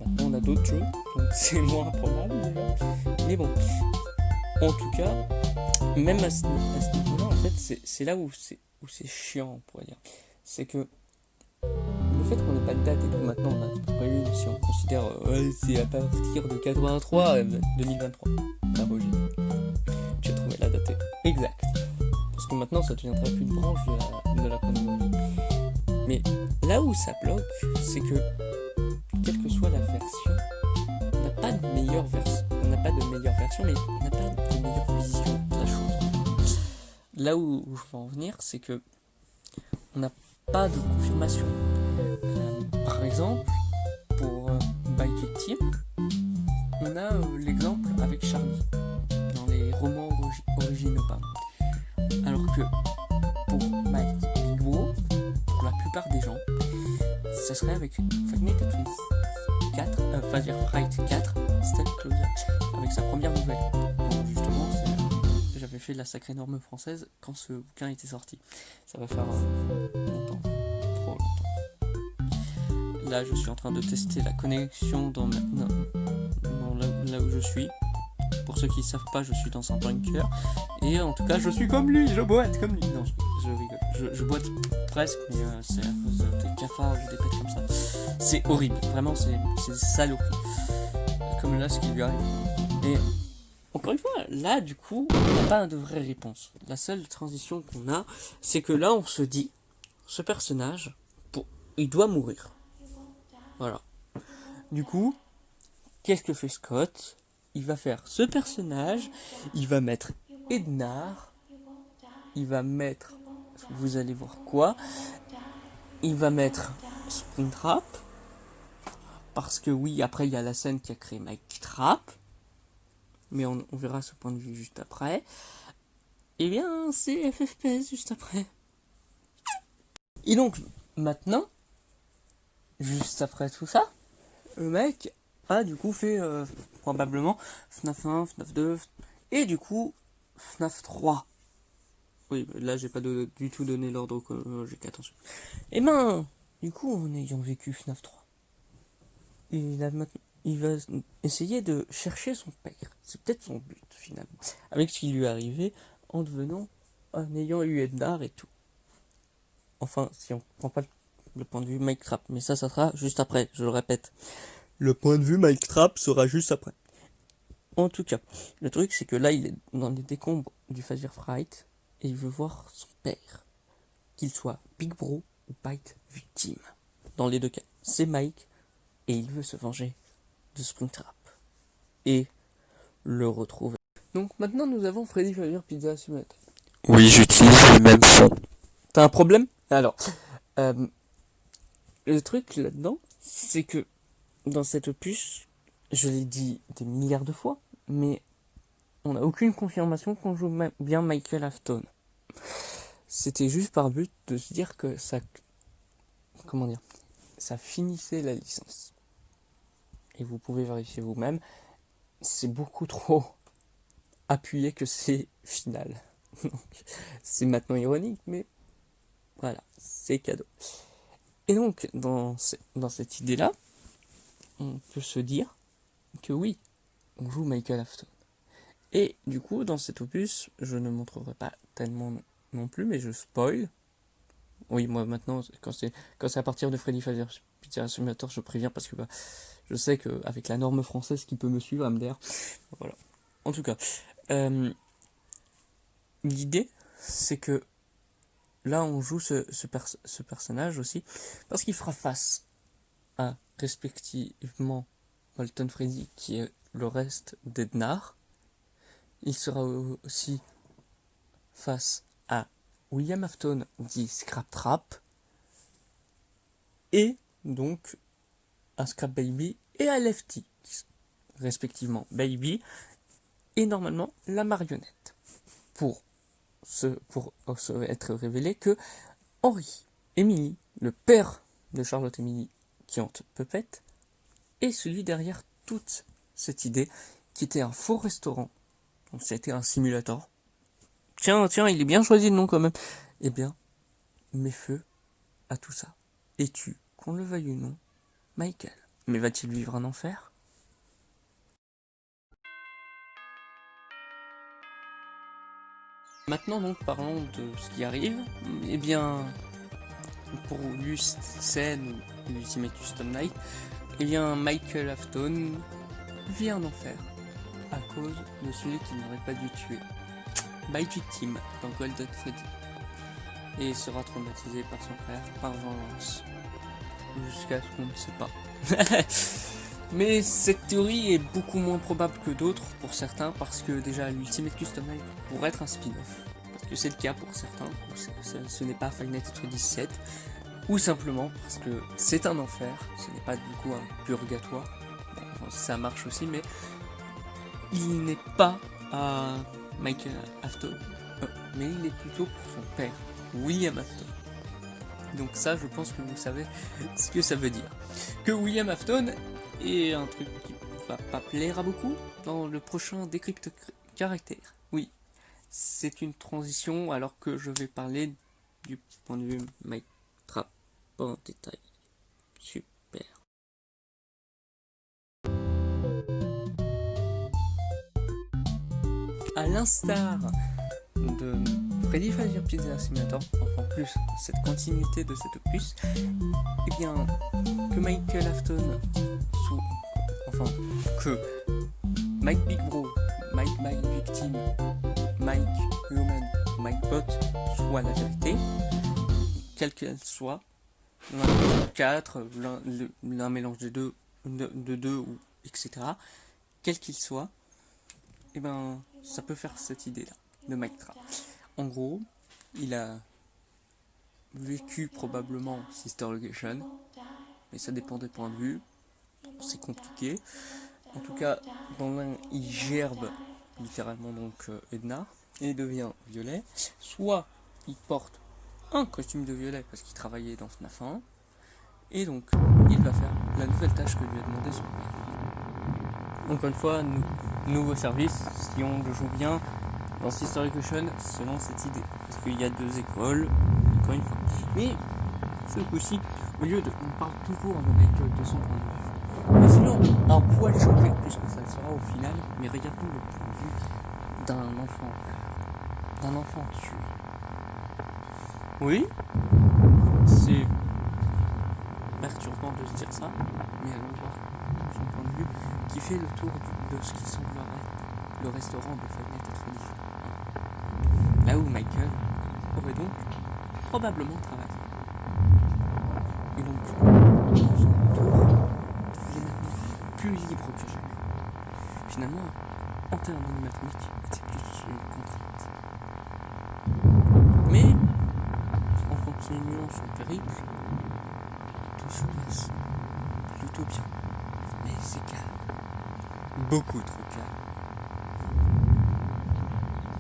Maintenant, on a d'autres jeux, donc c'est moins probable. Mais bon, en tout cas, même à ce niveau-là, en fait, c'est là où c'est chiant, on pourrait dire. C'est que le fait qu'on n'ait pas de date et tout, maintenant on a prévu, si on considère c'est à partir de 83, 2023. Ah, Roger, tu as trouvé la date exacte. Parce que maintenant ça deviendrait plus une branche de la chronologie. Mais là où ça bloque, c'est que quelle que soit la version, on n'a pas de meilleure version. On n'a pas de meilleure version, mais on n'a pas de meilleure vision de la chose. Là où je veux en venir, c'est que on n'a pas de confirmation. Par exemple, pour By Victim, on a l'exemple avec Charlie dans les romans originaux. Alors que pour Mike Big Bro, pour la plupart des gens, ça serait avec Five Nights at Freddy's 4, Fazbear Fright 4, Step Closer, avec sa première nouvelle. Donc, justement, j'avais fait la sacrée norme française quand ce bouquin était sorti. Ça va faire longtemps, trop longtemps. Là, je suis en train de tester la connexion dans là où je suis. Pour ceux qui ne savent pas, je suis dans un bunker. Et en tout cas, je suis comme lui, je boite comme lui. Non, je rigole. Je boite presque, mais c'est à cause des cafards ou des pètes comme ça. C'est horrible, vraiment, c'est saloperie. Comme là, ce qui lui arrive. Et encore une fois, là, du coup, on n'a pas de vraie réponse. La seule transition qu'on a, c'est que là, on se dit, ce personnage, il doit mourir. Voilà. Du coup, qu'est-ce que fait Scott ? Il va faire ce personnage, il va mettre Ednar, il va mettre, vous allez voir quoi, il va mettre Springtrap, parce que oui, après il y a la scène qui a créé Mike Trap, mais on verra ce point de vue juste après. Et bien, c'est FFPS juste après. Et donc, maintenant, juste après tout ça, le mec a du coup fait probablement FNAF 1, FNAF 2, et du coup FNAF 3. Oui, là j'ai pas du tout donné l'ordre chronologique, attention. Et ben, du coup, en ayant vécu FNAF 3, il va essayer de chercher son père. C'est peut-être son but finalement, avec ce qui lui est arrivé en ayant eu Ednar et tout. Enfin, si on prend pas le point de vue Mike Trap, mais ça sera juste après, je le répète. Le point de vue Mike Trap sera juste après. En tout cas, le truc c'est que là il est dans les décombres du Fazir Fright et il veut voir son père, qu'il soit Big Bro ou Bite victime. Dans les deux cas, c'est Mike et il veut se venger de Springtrap et le retrouver. Donc maintenant nous avons Freddy Fazbear Pizza Simulator. Oui, j'utilise le même fond. T'as un problème ? Alors, le truc là-dedans, c'est que dans cette opus, je l'ai dit des milliards de fois, mais on n'a aucune confirmation qu'on joue bien Michael Afton. C'était juste par but de se dire que ça... Comment dire ? Ça finissait la licence. Et vous pouvez vérifier vous-même, c'est beaucoup trop appuyé que c'est final. Donc, c'est maintenant ironique, mais voilà, c'est cadeau. Et donc, dans cette idée-là, on peut se dire que oui, on joue Michael Afton. Et du coup, dans cet opus, je ne montrerai pas tellement non plus, mais je spoil. Oui, moi maintenant, quand c'est à partir de Freddy Fazbear Pizza Simulator, je préviens parce que je sais qu'avec la norme française qui peut me suivre, MDR, voilà. En tout cas, l'idée, c'est que là, on joue ce personnage aussi, parce qu'il fera face à, respectivement, Molten Freddy, qui est le reste d'Ednar. Il sera aussi face à William Afton, dit Scrap Trap, et donc à Scrap Baby et à Lefty, respectivement Baby, et normalement la marionnette. Pour être révélé que Henry Emily, le père de Charlotte Emily qui hante Puppet, est celui derrière toute cette idée qui était un faux restaurant. Donc c'était un simulator. Tiens, il est bien choisi le nom quand même. Eh bien, mets feu à tout ça. Et tue, qu'on le veuille ou non, Michael. Mais va-t-il vivre un enfer ? Maintenant donc parlons de ce qui arrive. Eh bien, pour Lucen ou l'Ultimate Custom Night, eh bien Michael Afton vit un enfer à cause de celui qu'il n'aurait pas dû tuer. By Victim dans Golden Freddy. Et sera traumatisé par son frère par vengeance. Jusqu'à ce qu'on ne sait pas. Mais cette théorie est beaucoup moins probable que d'autres pour certains, parce que déjà l'Ultimate Custom Night pourrait être un spin-off. Parce que c'est le cas pour certains, ce n'est pas Five Nights at Freddy's 7, ou simplement parce que c'est un enfer, ce n'est pas du coup un purgatoire. Bon, enfin, ça marche aussi, mais il n'est pas à Michael Afton, mais il est plutôt pour son père, William Afton. Donc ça, je pense que vous savez ce que ça veut dire. Que William Afton est un truc qui va pas plaire à beaucoup. Dans le prochain caractère. Oui, c'est une transition alors que je vais parler du point de vue Mike Trap en détail. Super. À l'instar de Freddy Fazbear Pizza Simulator, enfin plus cette continuité de cet opus, et bien que Michael Afton que Mike Big Bro, Mike Victim, Mike Human, Mike Bot soit la vérité, quelle qu'elle soit, l'un des quatre, l'un mélange de deux ou etc. Quel qu'il soit, et ben ça peut faire cette idée là de Mike Trap. En gros, il a vécu probablement Sister Location, mais ça dépend des points de vue, c'est compliqué. En tout cas, dans l'un, il gerbe littéralement donc Edna et devient violet. Soit il porte un costume de violet parce qu'il travaillait dans FNAF 1, et donc il va faire la nouvelle tâche que lui a demandé son père. Encore une fois, nouveau service, si on le joue bien, dans Sister Location, selon cette idée. Parce qu'il y a 2 écoles, encore une fois. Mais ce coup-ci, au lieu de. On parle toujours de Michael de son point de vue. Mais sinon, un poil changé, puisque ça le sera au final. Mais regardons le point de vue d'un enfant. D'un enfant tué. Oui, c'est perturbant de se dire ça, mais allons voir son point de vue qui fait le tour de ce qui semblerait être le restaurant de Five Nights at Freddy's. Là où Michael aurait donc probablement travaillé. Et donc, son tour, il est maintenant plus libre que jamais. Finalement, entrer en animatronique était plus une contrainte. Mais, en continuant son périple, tout se passe plutôt bien. Mais c'est calme. Beaucoup trop calme.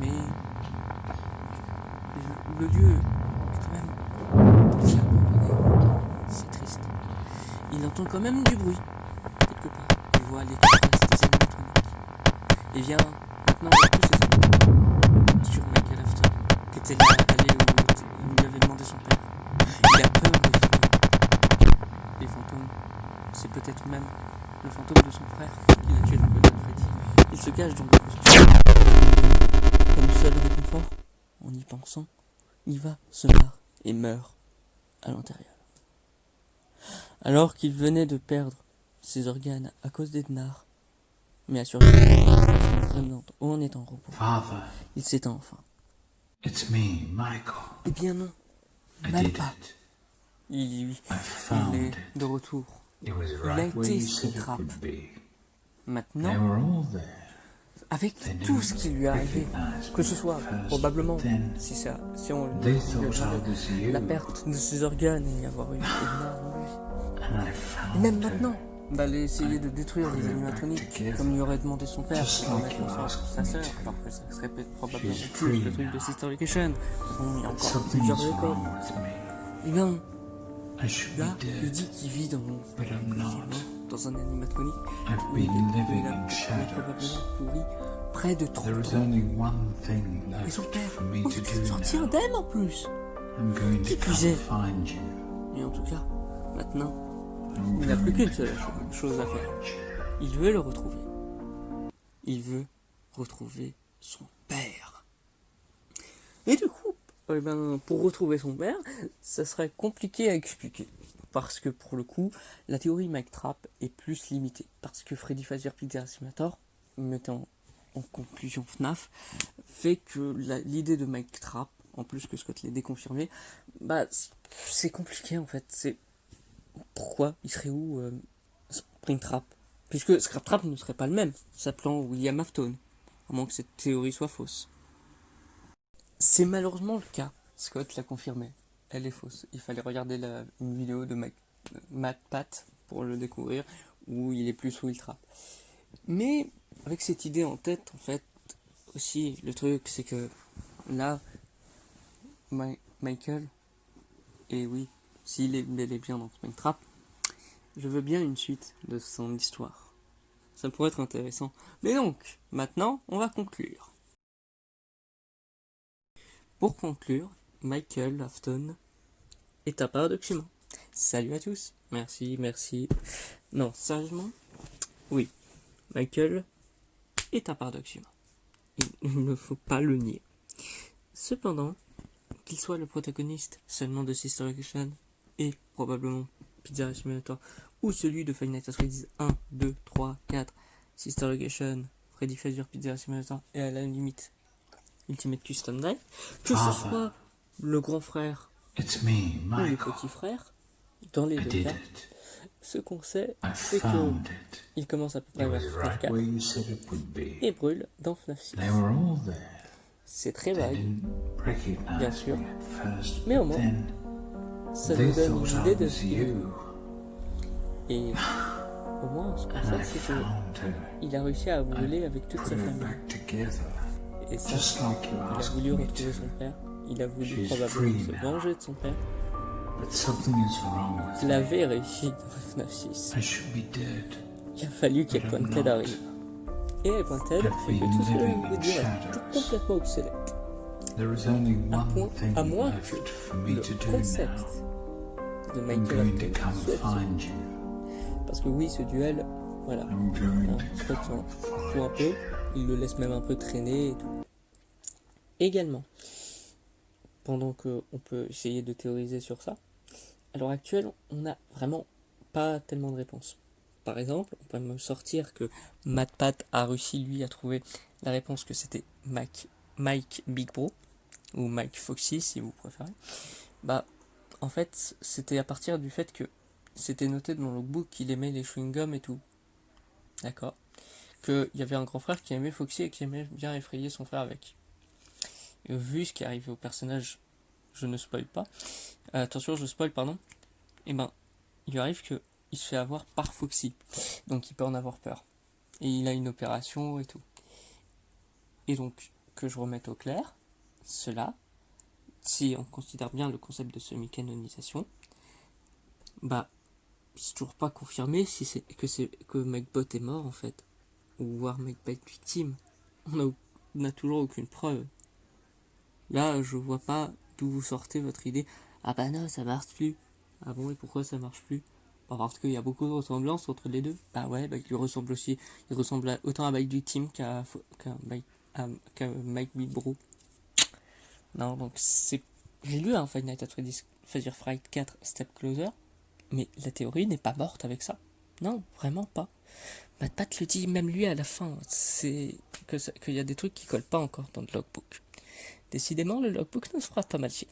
Mais le lieu est quand même assez abandonné. C'est triste. Il entend quand même du bruit, quelque part. Il voit les caresses des animatroniques. Et vient maintenant avec tous ses amis sur Michael Afton, qui était là, allé où il lui avait demandé son père. Il a peur des fantômes. Les fantômes, c'est peut-être même le fantôme de son frère qu'il a tué dans Golden Freddy. Il se cache dans le costume. Comme seul réconfort, en y pensant, il va, se marre et meurt à l'intérieur. Alors qu'il venait de perdre ses organes à cause d'Ednar, mais a survécu en étant en repos, Father, il s'éteint enfin. it's me, Michael. Eh bien non, I même did pas. it. Il I est found de it. retour. It was Il a right where été you said it Trap. would be. They Maintenant, were all there. avec tout ce qui lui est arrivé, que ce soit probablement, si on They thought I was you. la perte de ses organes et avoir eu Edna en lui. And I Et found même her. maintenant, d'aller essayer de détruire les animatroniques comme lui aurait demandé son père pour mettre en sorte sa sœur, alors que ça serait probablement plus le truc de Sister Location. Bon, il y a encore plusieurs Something's écoles. wrong with me. Et bien, I should là, be il dead. dit qu'il vit But I'm not. dans un animatronique I've où il been living a in probablement shadows. pourri près de 30 There is ans. only one thing Et son left père, for me on to vient de do sortir now. d'elle en plus. I'm going Qui to plus come est. find you. Et en tout cas, maintenant, I'm il n'a plus going qu'une seule chose à faire. Il veut le retrouver. Il veut retrouver son père. Et du coup, eh ben, pour retrouver son père, ça serait compliqué à expliquer. Parce que pour le coup, la théorie Mike Trap est plus limitée. Parce que Freddy Fazbear Pizza Simulator, mettant en conclusion FNAF, fait que l'idée de Mike Trap, en plus que Scott l'ait déconfirmé, bah c'est compliqué en fait. C'est pourquoi il serait où Springtrap, puisque Scraptrap ne serait pas le même, s'appelant William Afton, à moins que cette théorie soit fausse. C'est malheureusement le cas. Scott l'a confirmé. Elle est fausse. Il fallait regarder une vidéo de Matt Pat pour le découvrir, où il est plus Will Trap. Mais avec cette idée en tête, en fait, aussi, le truc, c'est que là, Michael, et oui, s'il est bel et bien dans Springtrap, je veux bien une suite de son histoire. Ça pourrait être intéressant. Mais donc, maintenant, on va conclure. Pour conclure, Michael Afton est un paradoxe humain. Salut à tous. Merci. Non, sérieusement, oui, Michael est un paradoxe humain. Il ne faut pas le nier. Cependant, qu'il soit le protagoniste seulement de Sister Action et probablement Pizzeria Simulator ou celui de Five Nights at Freddy's 1, 2, 3, 4, Sister Action, Freddy Fazbear, Pizzeria Simulator et à la limite Ultimate Custom Night, que ce soit le grand frère It's me, ou le Michael. petit frère, dans les I deux did cas, it. ce qu'on sait, I c'est que found it. il commence à peu It près was vers FNAF right 4 where you said it would be. et brûle dans FNAF 6. They were all there. C'est très They vague, didn't recognize bien sûr, me at first, mais au but moins, then ça they nous donne thought une I idée de was ce qu'il est. you. Et au moins, ce qu'on And I sait, c'est found her. qu'il a réussi à voler avec toute Put sa her famille. back together, Et ça, just like you il a asked voulu me retrouver to. son père. Il a voulu She's probablement free se now. venger de son père. But something is wrong with Il me. avait réussi dans FNAF 6. I should be dead. Il a fallu But I'm qu'Epointed not. arrive. Et Epointed I've fait que been tout ce que je living viens de in dire est shadows. complètement obsolète. There is only one thing À moins left que for me le to do concept now. de I'm Michael going to Afton come soit obsolète. find you. Parce que oui, ce duel, voilà, I'm going hein, to Scott come s'en fout find un peu. Il le laisse même un peu traîner et tout. Également, pendant qu'on peut essayer de théoriser sur ça, à l'heure actuelle, on n'a vraiment pas tellement de réponses. Par exemple, on peut me sortir que MatPat a réussi, lui, à trouver la réponse que c'était Mike Big Bro, ou Mike Foxy, si vous préférez. Bah, en fait, c'était à partir du fait que c'était noté dans le logbook qu'il aimait les chewing-gums et tout. D'accord. Qu'il y avait un grand frère qui aimait Foxy et qui aimait bien effrayer son frère avec. Et vu ce qui est arrivé au personnage, je ne spoil pas. Attention, je spoil, pardon. Et ben, il lui arrive que il se fait avoir par Foxy. Donc il peut en avoir peur. Et il a une opération et tout. Et donc, que je remette au clair, cela, si on considère bien le concept de semi-canonisation, bah, c'est toujours pas confirmé si c'est que MacBot est mort en fait. Ou voir MacBot victime. On n'a toujours aucune preuve. Là, je vois pas d'où vous sortez votre idée. Ah bah non, ça marche plus. Ah bon, et pourquoi ça marche plus? Parce qu'il y a beaucoup de ressemblances entre les deux. Bah ouais, bah il lui ressemble aussi. Il ressemble autant à Mike Victime qu'à Mike Big Bro. Non, donc c'est. J'ai lu un Five Nights at Freddy's Fazbear Fright 4 Step Closer, mais la théorie n'est pas morte avec ça. Non, vraiment pas. MatPat le dit même lui à la fin. C'est qu'il y a des trucs qui collent pas encore dans le logbook. Décidément, le logbook nous fera pas mal chier.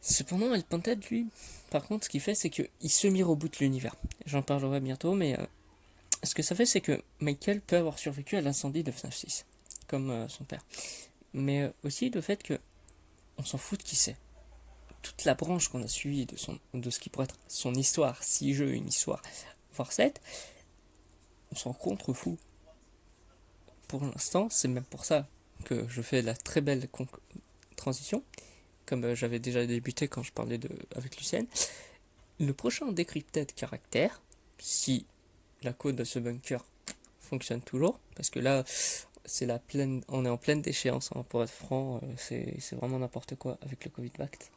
Cependant, Epointed, lui, par contre, ce qu'il fait, c'est qu'il semi-reboot l'univers. J'en parlerai bientôt, mais ce que ça fait, c'est que Michael peut avoir survécu à l'incendie de FNAF 6, comme son père. Mais aussi le fait que on s'en fout de qui c'est. Toute la branche qu'on a suivie de ce qui pourrait être son histoire, 6 jeux, une histoire, voire 7, on s'en contrefout. Pour l'instant, c'est même pour ça que je fais la très belle transition, comme j'avais déjà débuté quand je parlais avec Lucienne. Le prochain Decrypted caractère, si la code de ce bunker fonctionne toujours, parce que là, on est en pleine déchéance, hein, pour être franc, c'est vraiment n'importe quoi avec le Covid Bact.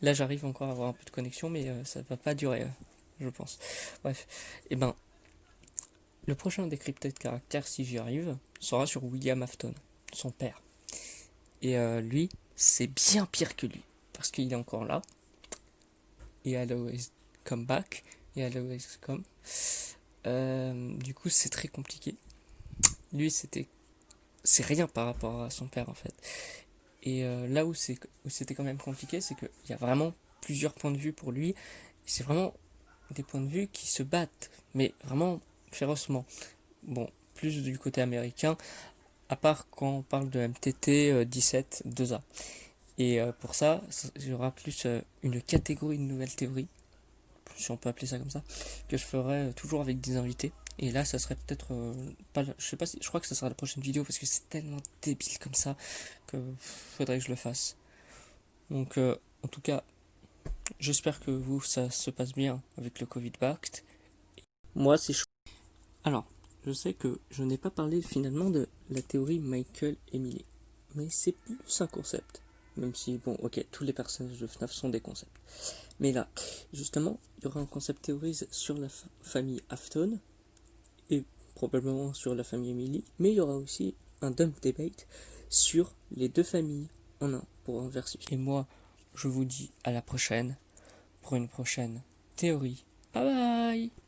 Là, j'arrive encore à avoir un peu de connexion, mais ça va pas durer, je pense. Bref, et ben, le prochain Decrypted caractère, si j'y arrive, sera sur William Afton, son père. Et lui, c'est bien pire que lui, parce qu'il est encore là. Et I'll always come back, et I'll always come. Du coup, c'est très compliqué. Lui, c'est rien par rapport à son père, en fait. Et là où c'était quand même compliqué, c'est qu'il y a vraiment plusieurs points de vue pour lui. C'est vraiment des points de vue qui se battent, mais vraiment férocement. Bon, plus du côté américain, à part quand on parle de MTT 17 2A. Et pour ça, il y aura plus une catégorie de nouvelles théories, si on peut appeler ça comme ça, que je ferai toujours avec des invités. Et là, ça serait peut-être pas. Je sais pas si. Je crois que ça sera la prochaine vidéo parce que c'est tellement débile comme ça que faudrait que je le fasse. Donc, en tout cas, j'espère que ça se passe bien avec le Covid Bact. Moi, c'est chaud. Alors, je sais que je n'ai pas parlé finalement de la théorie Michael-Emily, mais c'est plus un concept. Même si, bon, ok, tous les personnages de FNAF sont des concepts. Mais là, justement, il y aura un concept théorise sur la famille Afton, et probablement sur la famille Emily, mais il y aura aussi un dump debate sur les deux familles en un, pour un versus. Et moi, je vous dis à la prochaine, pour une prochaine théorie. Bye bye!